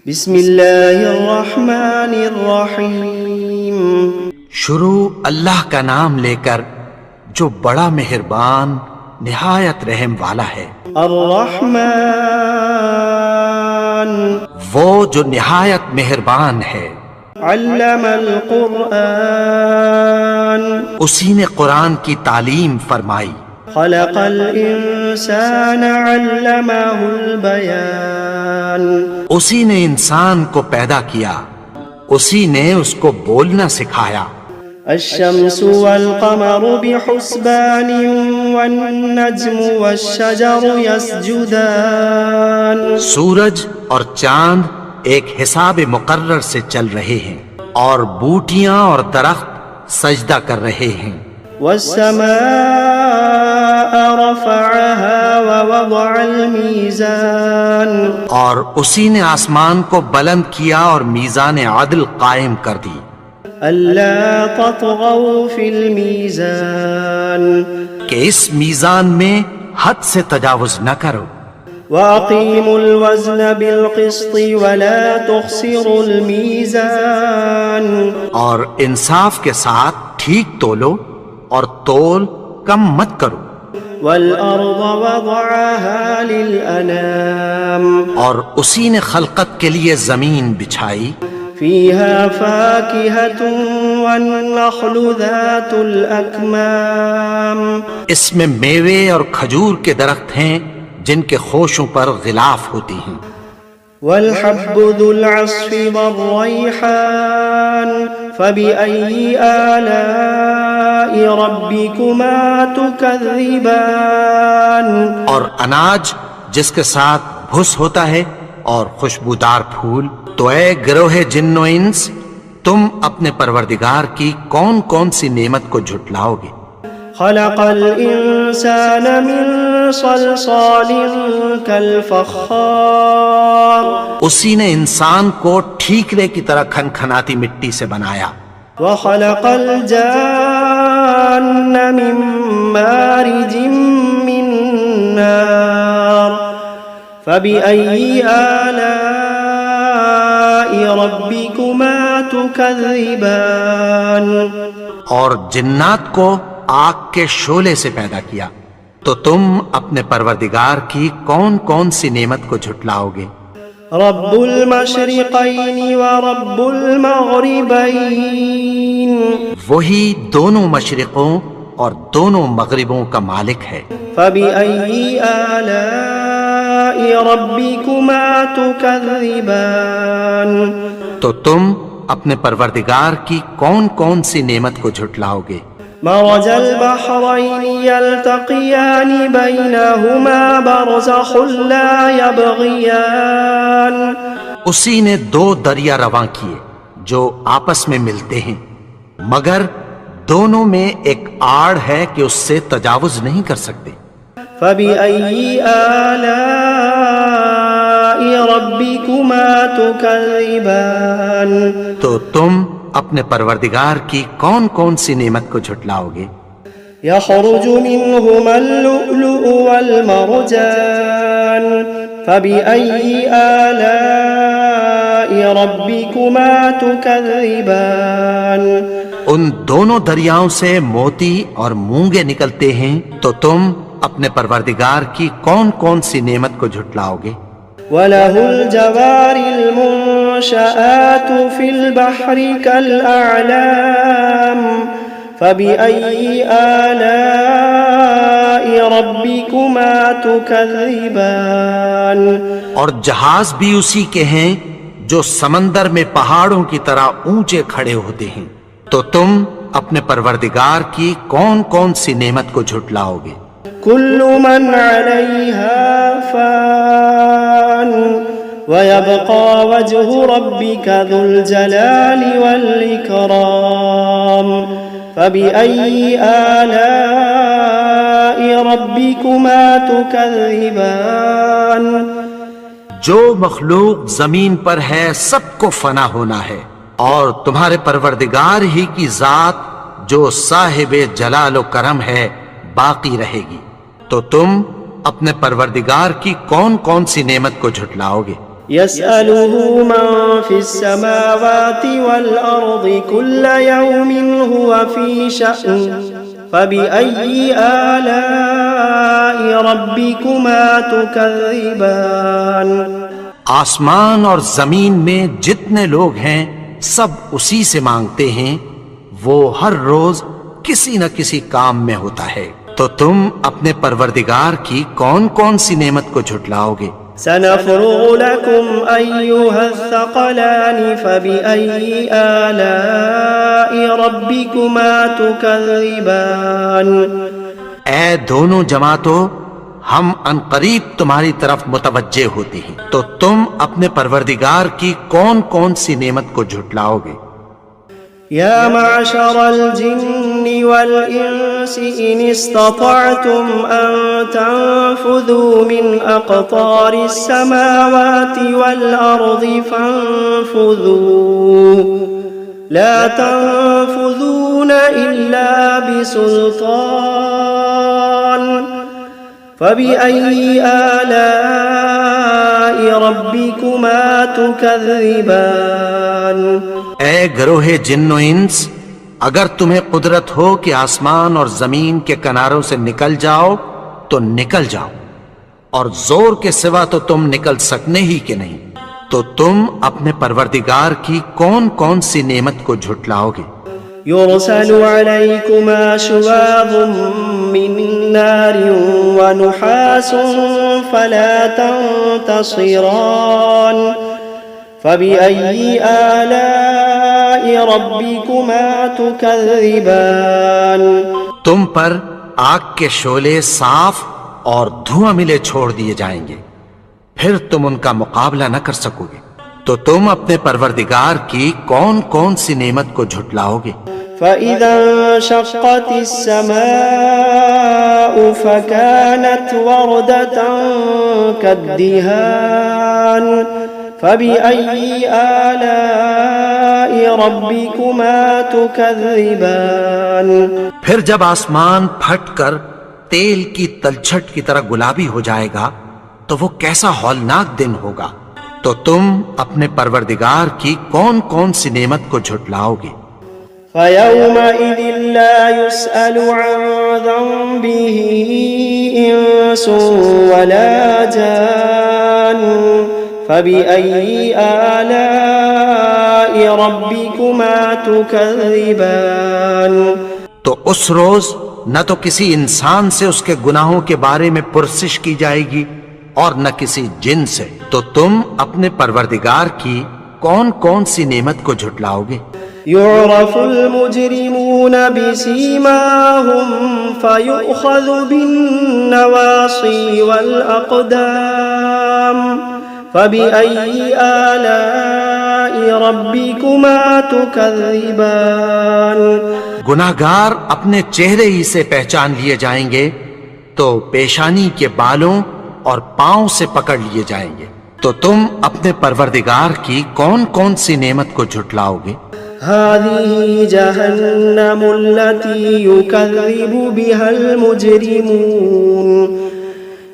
بسم اللہ الرحمن الرحیم۔ شروع اللہ کا نام لے کر جو بڑا مہربان نہایت رحم والا ہے۔ الرحمن وہ جو نہایت مہربان ہے۔ علم القرآن اسی نے قرآن کی تعلیم فرمائی۔ خلق الانسان علمہ البیان اسی نے انسان کو پیدا کیا، اسی نے اس کو بولنا سکھایا۔ الشمس والقمر بحسبان والنجم والشجر يسجدان سورج اور چاند ایک حساب مقرر سے چل رہے ہیں، اور بوٹیاں اور درخت سجدہ کر رہے ہیں۔ والسماء رفعها ووضع الميزان اور اسی نے آسمان کو بلند کیا اور میزان عدل قائم کر دی۔ ألا تطغوا في الميزان کہ اس میزان میں حد سے تجاوز نہ کرو۔ وأقيموا الوزن بالقسط ولا تخسروا الميزان اور انصاف کے ساتھ ٹھیک تولو اور تول کم مت کرو۔ والأرض وضعها للأنام اور اسی نے خلقت کے لیے زمین بچھائی، فيها فاكهة والنخل ذات الأكمام اس میں میوے اور کھجور کے درخت ہیں جن کے خوشوں پر غلاف ہوتی ہیں۔ والحب ذو العصف والريحان فبأي آلاء ربكما تكذبان اور اناج جس کے ساتھ بھس ہوتا ہے اور خوشبودار پھول، تو اے گروہ جن و انس، تم اپنے پروردگار کی کون کون سی نعمت کو جھٹلاؤ گے؟ خلق الإنسان من صلصال كالفخار اسی نے انسان کو ٹھیکرے کی طرح کھنکھناتی مٹی سے بنایا۔ وخلق الجان من مارج من نار فبأي آلاء ربكما تكذبان اور جنات کو آگ کے شعلے سے پیدا کیا، تو تم اپنے پروردگار کی کون کون سی نعمت کو جھٹلاؤ گے؟ رب المشرقین ورب المغربین وہی دونوں مشرقوں اور دونوں مغربوں کا مالک ہے۔ فبأي آلاء ربكما تكذبان تو تم اپنے پروردگار کی کون کون سی نعمت کو جھٹلاؤ گے؟ مرج البحرين يلتقيان بينهما برزخ لا يبغيان اسی نے دو دریا رواں کیے جو آپس میں ملتے ہیں، مگر دونوں میں ایک آڑ ہے کہ اس سے تجاوز نہیں کر سکتے۔ فبأي آلاء ربكما تكذبان تو تم اپنے پروردگار کی کون کون سی نعمت کو جھٹلاؤ گے؟ يخرج منهما اللؤلؤ والمرجان فبأي آلاء ربكما تكذبان ان دونوں دریاؤں سے موتی اور مونگے نکلتے ہیں، تو تم اپنے پروردگار کی کون کون سی نعمت کو جھٹلاؤ گے؟ وَلَهُ الْجَوَارِ الْمُنشَآتُ فِي الْبَحْرِ كَالْأَعْلَامِ فَبِأَيِّ آلَاءِ رَبِّكُمَا تُكَذِّبَانِ اور جہاز بھی اسی کے ہیں جو سمندر میں پہاڑوں کی طرح اونچے کھڑے ہوتے ہیں، تو تم اپنے پروردگار کی کون کون سی نعمت کو جھٹلاؤ گے؟ كل من عليها فان ويبقى وجه ربك ذو الجلال والإكرام فبأي آلاء ربكما تكذبان جو مخلوق زمین پر ہے سب کو فنا ہونا ہے، اور تمہارے پروردگار ہی کی ذات جو صاحب جلال و کرم ہے باقی رہے گی، تو تم اپنے پروردگار کی کون کون سی نعمت کو جھٹلاؤ گے؟ يسأله من في السماوات والأرض كل يوم هو في شأن فبأي آلاء ربكما تكذبان آسمان اور زمین میں جتنے لوگ ہیں سب اسی سے مانگتے ہیں، وہ ہر روز کسی نہ کسی کام میں ہوتا ہے، تو تم اپنے پروردگار کی کون کون سی نعمت کو جھٹلاؤ گے؟ سنفرغ لكم أيها الثقلان فبأي آلاء ربكما تكذبان اے دونوں جماعتوں، ہم عنقریب تمہاری طرف متوجہ ہوتے ہیں، تو تم اپنے پروردگار کی کون کون سی نعمت کو جھٹلاؤ گے؟ يا معشر الجن والإنس إن استطعتم أن تنفذوا من أقطار السماوات والأرض فانفذوا لا تنفذون إلا بسلطان فبأي آلاء ربكما تكذبان اے گروہ جن و انس، اگر تمہیں قدرت ہو کہ آسمان اور زمین کے کناروں سے نکل جاؤ تو نکل جاؤ، اور زور کے سوا تو تم نکل سکنے ہی کہ نہیں، تو تم اپنے پروردگار کی کون کون سی نعمت کو جھٹلاؤ گے؟ يرسل عليكما شواظ من نار ونحاس فلا تنتصران فبأي آلاء ربكما تكذبان تم پر آگ کے شعلے صاف اور دھواں ملے چھوڑ دیے جائیں گے، پھر تم ان کا مقابلہ نہ کر سکو گے، تو تم اپنے پروردگار کی کون کون سی نعمت کو جھٹلاؤ گے؟ فإذا انشقت السماء فكانت وردة كالدهان فبأي آلاء ربكما تكذبان پھر جب آسمان پھٹ کر تیل کی تلچھٹ کی طرح گلابی ہو جائے گا تو وہ کیسا ہولناک دن ہوگا، تو تم اپنے پروردگار کی کون کون سی نعمت کو جھٹلاؤ گے؟ فيومئذ لا يسأل عن ذنبه إنس ولا جان فبأي آلاء ربكما تكذبان تو اس روز نہ تو کسی انسان سے اس کے گناہوں کے بارے میں پرسش کی جائے گی اور نہ کسی جن سے، تو تم اپنے پروردگار کی کون کون سی نعمت کو جھٹلاؤ گے؟ يعرف المجرمون بسيماهم فيؤخذ بالنواصي والأقدام فبأي آلاء ربكما تكذبان گناہگار اپنے چہرے ہی سے پہچان لیے جائیں گے تو پیشانی کے بالوں اور پاؤں سے پکڑ لیے جائیں گے، تو تم اپنے پروردگار کی کون کون سی نعمت کو جھٹلاؤ گے؟ هذه جهنم التي يكذب بها المجرمون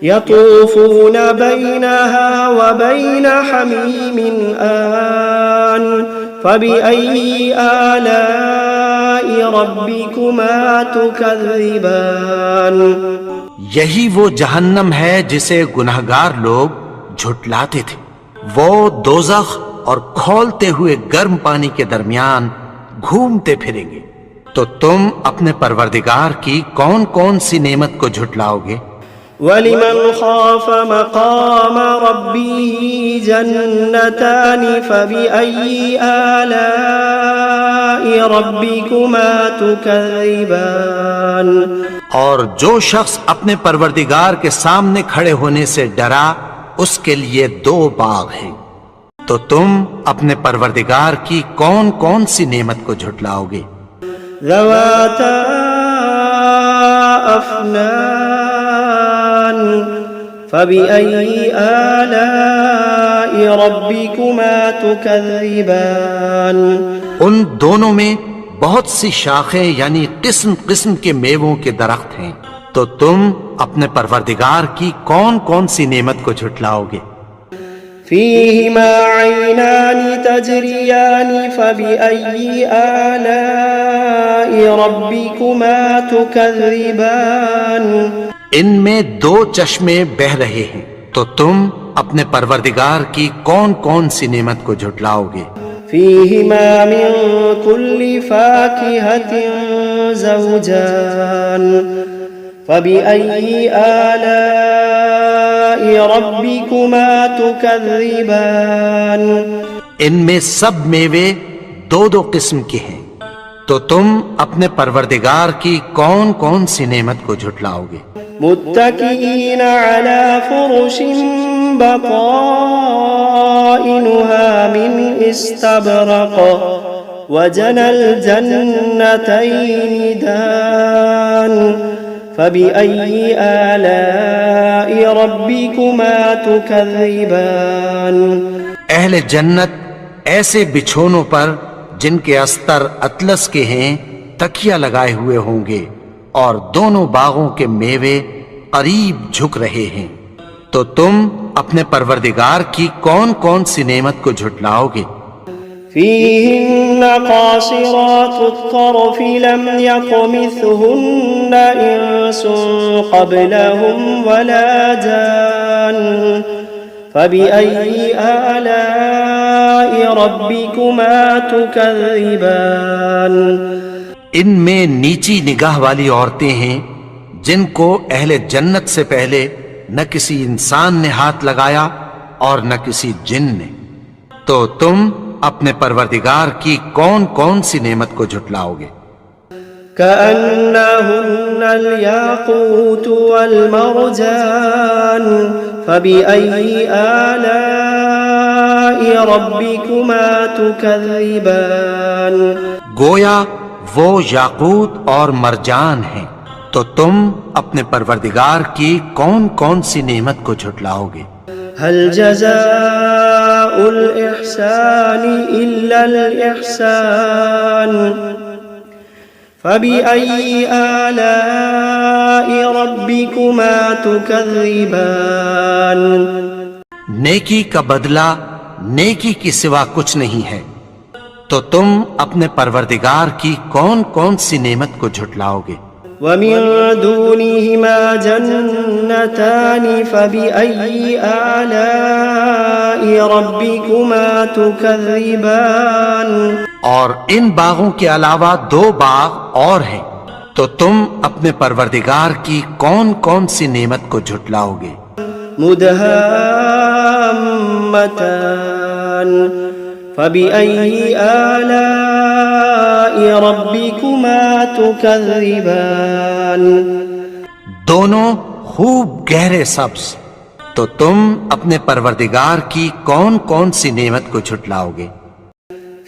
يطوفون بينها وبين حميم آن فبأي آلاء ربكما تكذبان یہی وہ جہنم ہے جسے گناہگار لوگ جھٹلاتے تھے، وہ دوزخ اور کھولتے ہوئے گرم پانی کے درمیان گھومتے پھریں گے، تو تم اپنے پروردگار کی کون کون سی نعمت کو جھٹلاؤ گے؟ وَلِمَنْ خَافَ مَقَامَ رَبِّهِ جَنَّتَانِ فَبِأَيِّ آلَاءِ رَبِّكُمَا تُكَذِّبَانِ اور جو شخص اپنے پروردگار کے سامنے کھڑے ہونے سے ڈرا اس کے لیے دو باغ ہیں، تو تم اپنے پروردگار کی کون کون سی نعمت کو جھٹلاؤ گے؟ ذواتا افنان فبأي آلاء ربكما تكذبان ان دونوں میں بہت سی شاخیں یعنی قسم قسم کے میووں کے درخت ہیں، تو تم اپنے پروردگار کی کون کون سی نعمت کو جھٹلاؤ گے؟ فيهما عينان تجريان فبأي آلاء ربكما تكذبان ان میں دو چشمے بہ رہے ہیں، تو تم اپنے پروردگار کی کون کون سی نعمت کو جھٹلاؤ گے؟ فيهما من كل فاكهة زوجان فبأي آلاء ربكما تكذبان ان میں سب میوے دو دو قسم کے ہیں، تو تم اپنے پروردگار کی کون کون سی نعمت کو جھٹلاؤ گے؟ متكئين على فرش بطائنها من استبرق وجنى الجنتين دان فبأي آلاء ربكما تكذبان اہل جنت ایسے بچھونوں پر جن کے استر اطلس کے ہیں تکیہ لگائے ہوئے ہوں گے، اور دونوں باغوں کے میوے قریب جھک رہے ہیں، تو تم اپنے پروردگار کی کون کون سی نعمت کو جھٹلاؤ گے؟ فيهن قاصرات الطرف لم يطمثهن إنس قبلهم ولا جان فبأي آلاء ربكما تكذبان ان میں نیچی نگاہ والی عورتیں ہیں جن کو اہل جنت سے پہلے نہ کسی انسان نے ہاتھ لگایا اور نہ کسی جن نے، تو تم اپنے پروردگار کی کون کون سی نعمت کو جھٹلاؤ گے؟ كأنهن الياقوت والمرجان فبأي آلاء ربكما تكذبان گویا وہ یاقوت اور مرجان ہیں، تو تم اپنے پروردگار کی کون کون سی نعمت کو جھٹلاؤ گے؟ هل جزاء الإحسان إلا الإحسان فبأي آلاء ربكما تكذبان نیکی کا بدلہ نیکی کی سوا کچھ نہیں ہے، تو تم اپنے پروردگار کی کون کون سی نعمت کو جھٹلاؤ گے؟ ومن دونهما جنتان فبأي آلاء ربكما تكذبان اور ان باغوں کے علاوہ دو باغ اور ہیں، تو تم اپنے پروردگار کی کون کون سی نعمت کو جھٹلاؤ گے؟ مدهامتان فبأي آلاء ربكما تكذبان دونوں خوب گہرے سبز، تو تم اپنے پروردگار کی کون کون سی نعمت کو جھٹلاؤ گے؟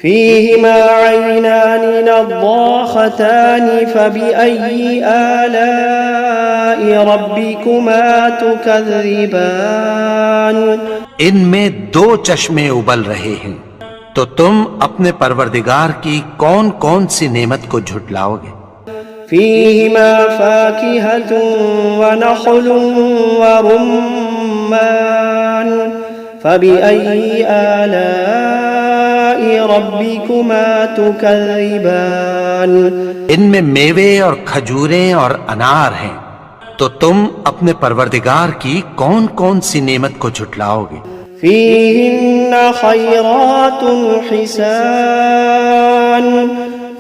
فيهما عينان نضاختان فبأي آلاء ربكما تكذبان ان میں دو چشمے ابل رہے ہیں، تو تم اپنے پروردگار کی کون کون سی نعمت کو جھٹلاؤ گے؟ فيهما فاكهة ونخل ورمان فبأي آلاء ربكما تكذبان ان میں میوے اور کھجوریں اور انار ہیں، تو تم اپنے پروردگار کی کون کون سی نعمت کو جھٹلاؤ گے؟ فيهن خيرات حسان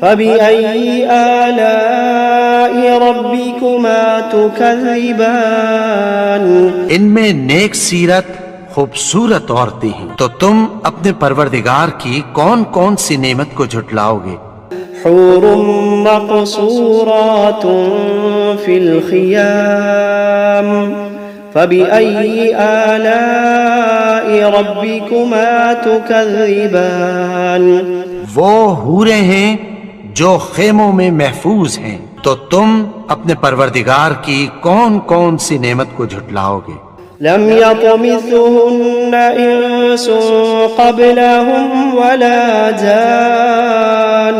فبأي آلاء ربكما تكذبان ان میں نیک سیرت خوبصورت عورتیں ہیں، تو تم اپنے پروردگار کی کون کون سی نعمت کو جھٹلاؤ گے؟ حور مقصورات في الخيام فبأي آلاء ربكما تكذبان وہ حوریں ہیں جو خیموں میں محفوظ ہیں، تو تم اپنے پروردگار کی کون کون سی نعمت کو جھٹلاؤ گے؟ لم يطمثهن إنس قبلهم ولا جان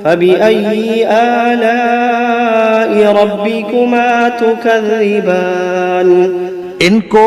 فبأي آلاء ربكما تكذبان ان کو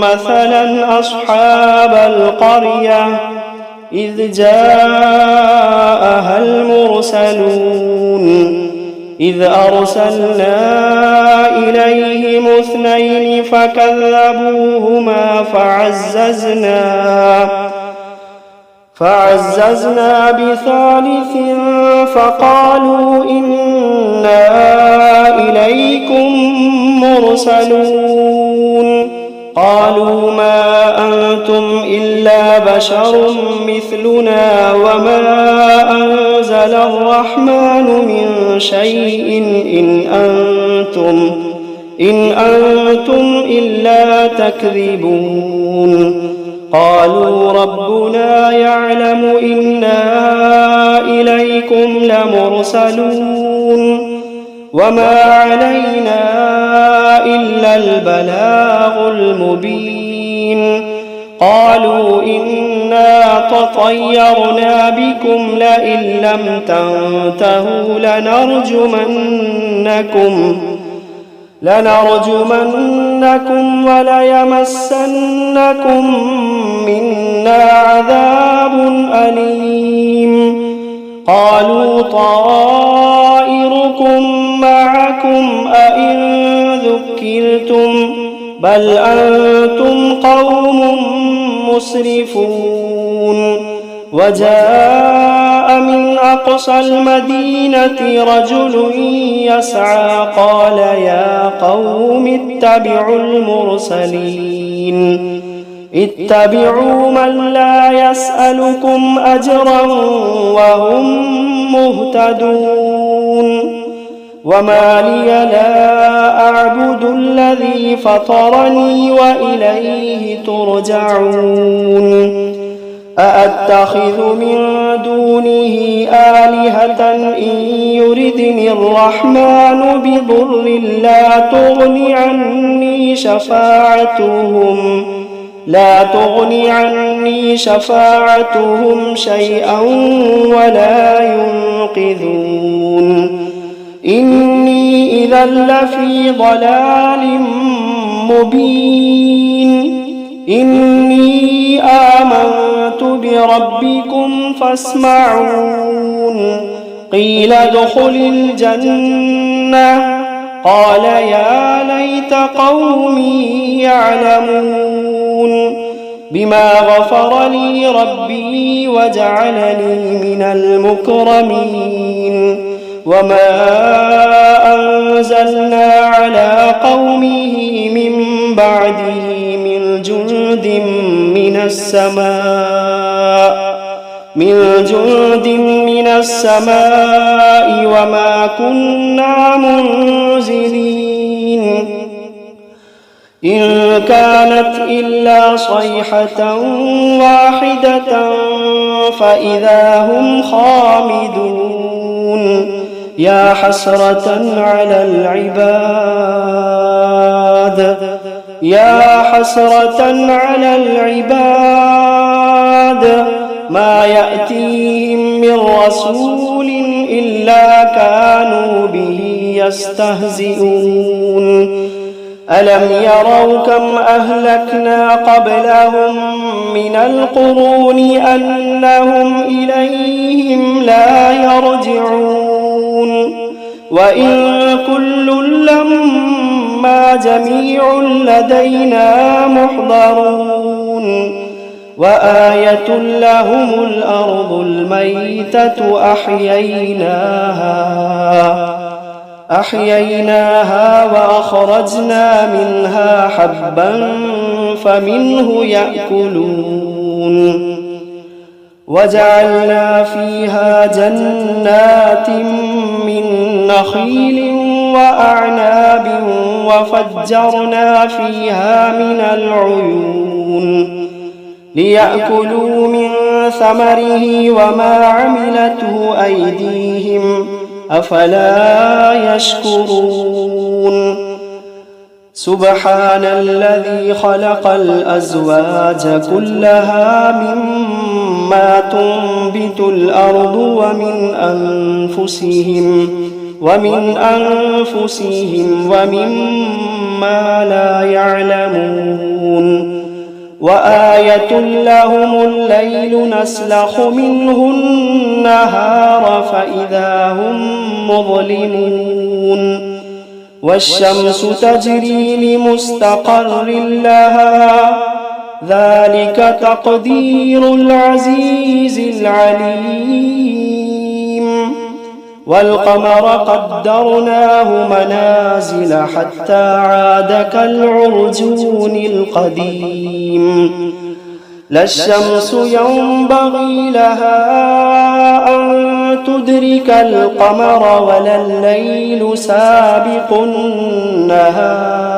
مثلا أصحاب القرية إذ جاءها المرسلون إذ أرسلنا إليهم اثنين فكذبوهما فعززنا بثالث فقالوا إنا إليكم مرسلون. قالوا ما أنتم إلا بشر مثلنا وما أنزل الرحمن من شيء إن أنتم إلا تكذبون. قالوا ربنا يعلم إنا إليكم لمرسلون وما علينا إلا البلاغ المبين. قالوا إنا تطيرنا بكم لئن لم تنتهوا لنرجمنكم وليمسنكم منا عذاب أليم. قالوا طائركم معكم أئن ذكرتم بل أنتم قوم مسرفون. وجاء من أقصى المدينة رجل يسعى قال يا قوم اتبعوا المرسلين اتبعوا من لا يسألكم أجرا وهم مهتدون. وما لي لا أعبد الذي فطرني وإليه ترجعون. أأتخذ من دونه آلهة إن يردني الرحمن بضر لا تغن عني شفاعتهم شيئا ولا ينقذون إني إذا لفي ضلال مبين إني آمنت بربكم فاسمعون قيل ادخل الجنة قال يا ليت قومي يعلمون بما غفر لي ربي وجعلني من المكرمين وما أنزلنا على قومه من بعده من جند من السماء وما كنا منزلين إن كانت إلا صيحة واحدة فإذا هم خامدون يا حسرة على العباد ما يأتيهم من رسول إلا كانوا به يستهزئون ألم يروا كم أهلكنا قبلهم من القرون أنهم إليهم لا يرجعون وإن كل لما جميع لدينا محضرون وآية لهم الأرض الميتة أحييناها وأخرجنا منها حبا فمنه يأكلون وجعلنا فيها جنات من نخيل وأعناب وفجرنا فيها من العيون ليأكلوا من ثمره وما عملته أيديهم أفلا يشكرون سبحان الذي خلق الأزواج كلها مما تنبت الأرض ومن أنفسهم ومما لا يعلمون وآية لهم الليل نسلخ منه النهار فإذا هم مظلمون والشمس تجري لمستقر لها ذلك تقدير العزيز العليم والقمر قدرناه منازل حتى عاد كالعرجون القديم لا الشمس ينبغي لها أن تدرك القمر ولا الليل سابق النهار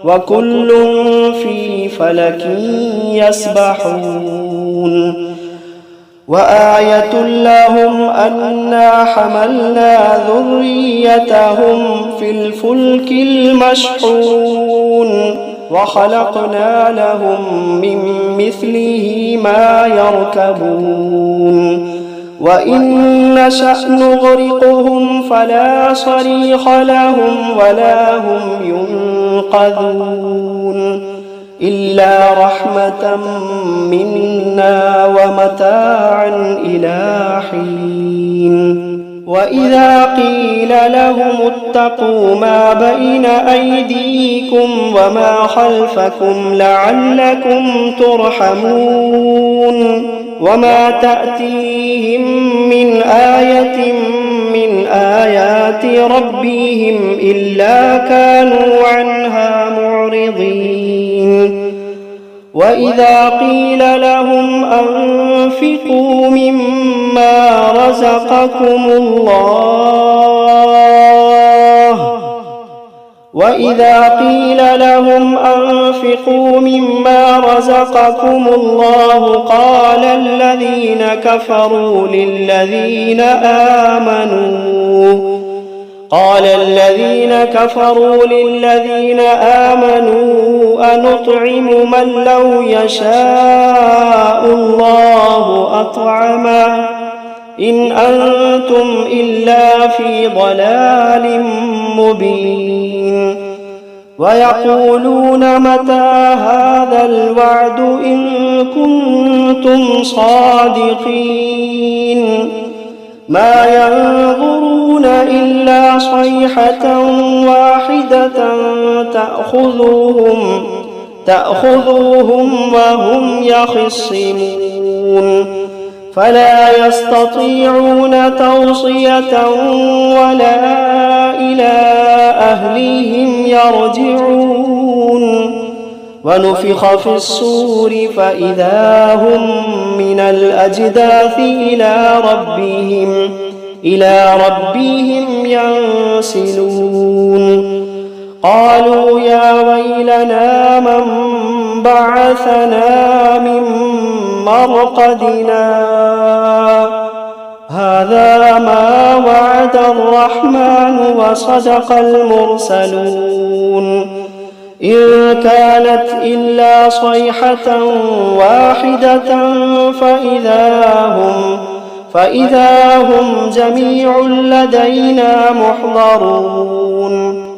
وكل في فلك يسبحون وآية لهم أنا حملنا ذريتهم في الفلك المشحون وخلقنا لهم من مثله ما يركبون وإن نشأ نغرقهم فلا صريخ لهم ولا هم ينقذون إلا رحمة منا ومتاعا إلى حين وإذا قيل لهم اتقوا ما بين أيديكم وما خلفكم لعلكم ترحمون وما تأتيهم من آية من آيات ربهم إلا كانوا عنها معرضين وإذا قيل لهم أنفقوا مما رزقكم الله وإذا قيل لهم أنفقوا مما رزقكم الله قال الذين كفروا للذين آمنوا أنطعم من لو يشاء الله أطعمه إن أنتم إلا في ضلال مبين ويقولون متى هذا الوعد إن كنتم صادقين ما ينظرون إلا صيحة واحدة تأخذوهم وهم يخصمون فلا يستطيعون توصية ولا إلى أهليهم يرجعون ونفخ في الصور فإذا هم من الأجداث إلى ربهم ينسلون قالوا يا ويلنا من بعثنا من مرقدنا هذا ما وعد الرحمن وصدق المرسلون إن كانت إلا صيحة واحدة فإذا هم جميع لدينا محضرون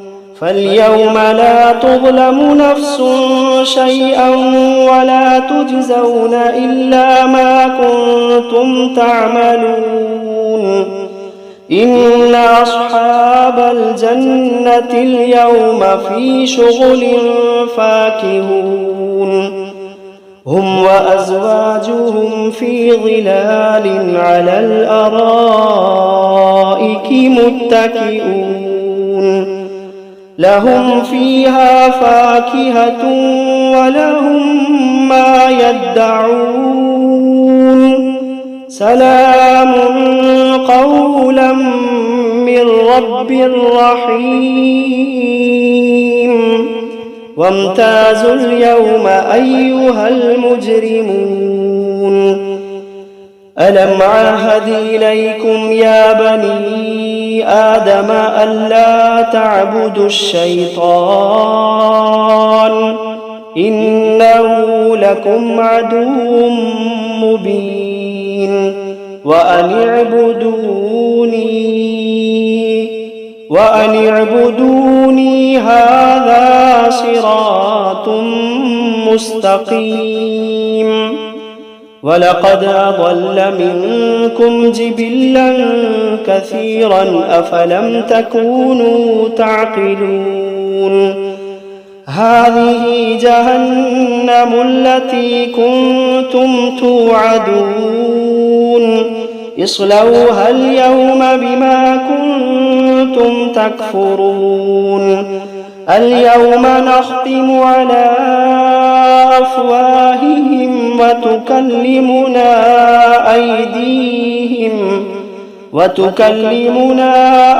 فاليوم لا تظلم نفس شيئا ولا تجزون إلا ما كنتم تعملون إن أصحاب الجنة اليوم في شغل فاكهون هم وأزواجهم في ظلال على الأرائك متكئون لهم فيها فاكهة ولهم ما يدعون سلام قولا من رب رحيم وامتازوا اليوم أيها المجرمون ألم عهد إليكم يا بني آدم ألا تعبدوا الشيطان إنه لكم عدو مبين وأن اعبدوني هذا صراط مستقيم ولقد أضل منكم جبلا كثيرا أفلم تكونوا تعقلون هذه جهنم التي كنتم توعدون اصلوها اليوم بما كنتم تكفرون اليوم نختم على أفواههم وتكلمنا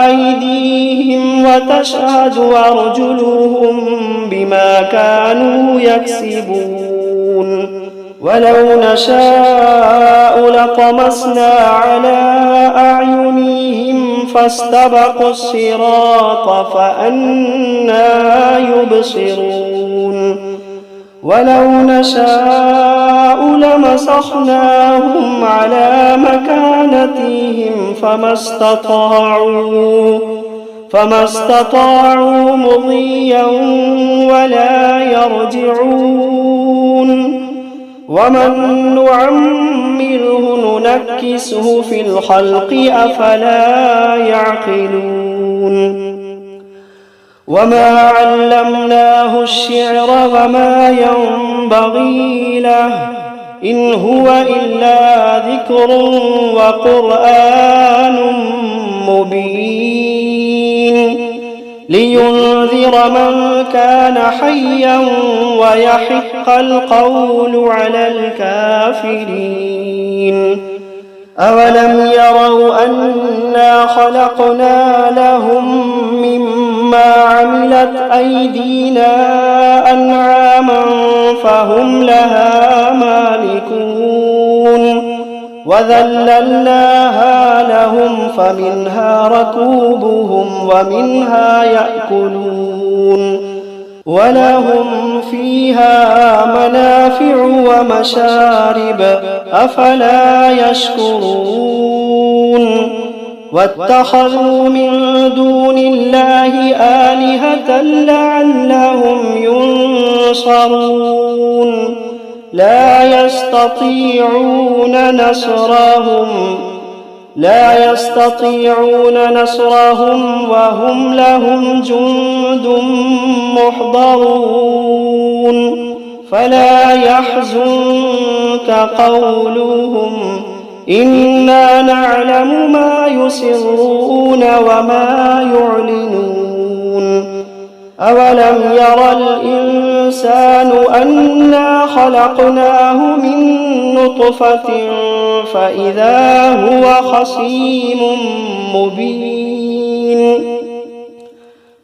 أيديهم وتشهد أرجلهم بما كانوا يكسبون ولو نشاء لطمسنا على أعينهم فاستبقوا الصراط فأنى يبصرون ولو نشاء لمسخناهم على مكانتهم فما استطاعوا مضيا ولا يرجعون ومن نعمره ننكسه في الخلق أفلا يعقلون وما علمناه الشعر وما ينبغي له إن هو إلا ذكر وقرآن مبين لينذر من كان حيا ويحق القول على الكافرين أولم يروا أنا خلقنا لهم مما مما عملت أيدينا أنعاما فهم لها مالكون وذللناها لهم فمنها ركوبهم ومنها يأكلون ولهم فيها منافع ومشارب أفلا يشكرون واتخذوا من دون الله آلهة لعلهم ينصرون لا يستطيعون نصرهم وهم لهم جند محضرون فلا يحزنك قولهم إنا نعلم ما يسرون وما يعلنون أولم ير الإنسان أنا خلقناه من نطفة فإذا هو خصيم مبين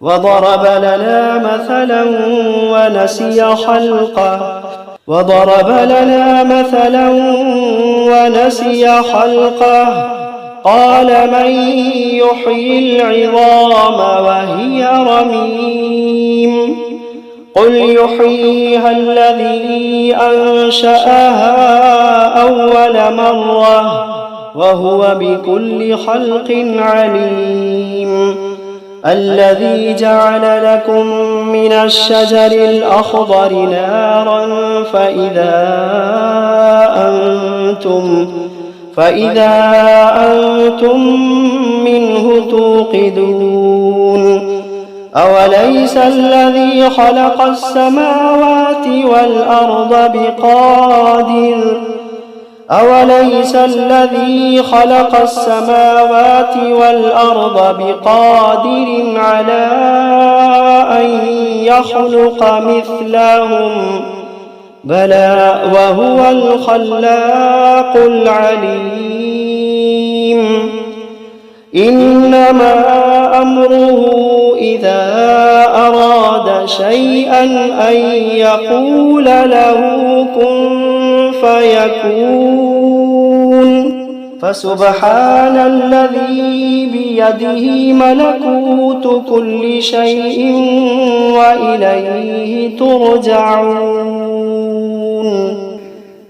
وضرب لنا مثلا ونسي خلقه قال من يحيي العظام وهي رميم قل يحييها الذي أنشأها أول مرة وهو بكل خلق عليم الذي جعل لكم من الشجر الأخضر نارا فإذا أنتم منه توقدون أوليس الذي خلق السماوات والأرض بقادر على أن يخلق مثلهم بلى وهو الخلاق العليم إنما أمره إذا أراد شيئا أن يقول له كن فيكون فسبحان الذي بيده ملكوت كل شيء وإليه ترجعون